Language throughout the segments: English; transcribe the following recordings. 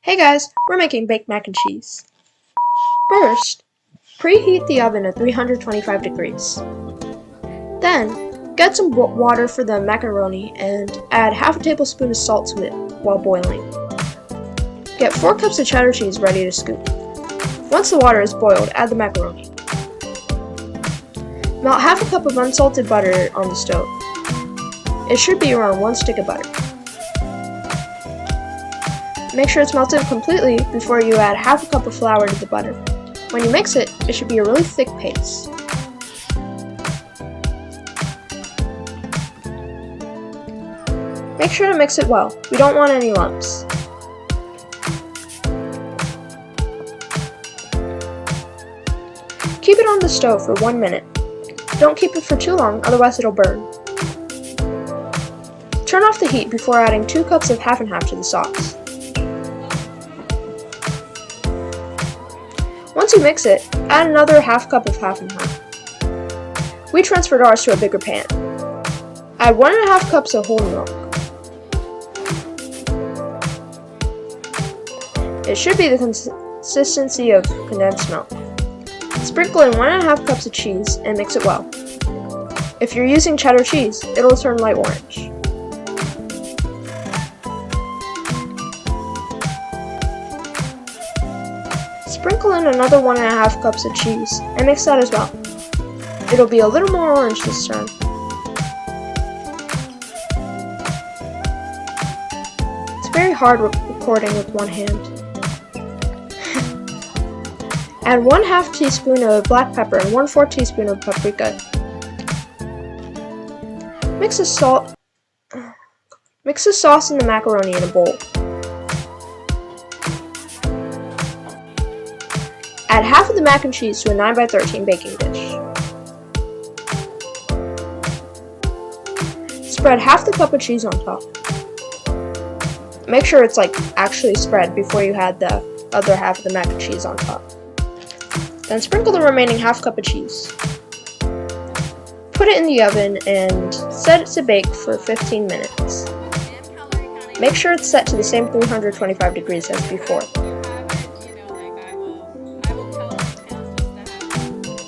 Hey guys, we're making baked mac and cheese. First, preheat the oven at 325 degrees. Then, get some water for the macaroni and add half a tablespoon of salt to it while boiling. Get 4 cups of cheddar cheese ready to scoop. Once the water is boiled, add the macaroni. Melt half a cup of unsalted butter on the stove. It should be around 1 stick of butter. Make sure it's melted completely before you add half a cup of flour to the butter. When you mix it, it should be a really thick paste. Make sure to mix it well. We don't want any lumps. Keep it on the stove for 1 minute. Don't keep it for too long, otherwise it'll burn. Turn off the heat before adding 2 cups of half and half to the sauce. Once you mix it, add another half cup of half and half. We transferred ours to a bigger pan. Add 1.5 cups of whole milk. It should be the consistency of condensed milk. Sprinkle in 1.5 cups of cheese and mix it well. If you're using cheddar cheese, it'll turn light orange. Sprinkle in another 1.5 cups of cheese and mix that as well. It'll be a little more orange this time. It's very hard recording with one hand. Add 1/2 teaspoon of black pepper and 1/4 teaspoon of paprika. Mix the sauce and the macaroni in a bowl. Add half of the mac and cheese to a 9x13 baking dish. Spread half the cup of cheese on top. Make sure it's actually spread before you add the other half of the mac and cheese on top. Then sprinkle the remaining half cup of cheese. Put it in the oven and set it to bake for 15 minutes. Make sure it's set to the same 325 degrees as before.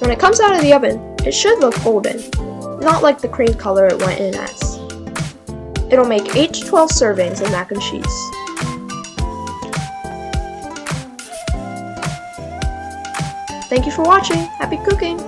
When it comes out of the oven, it should look golden, not like the cream color it went in as. It'll make 8 to 12 servings of mac and cheese. Thank you for watching. Happy cooking!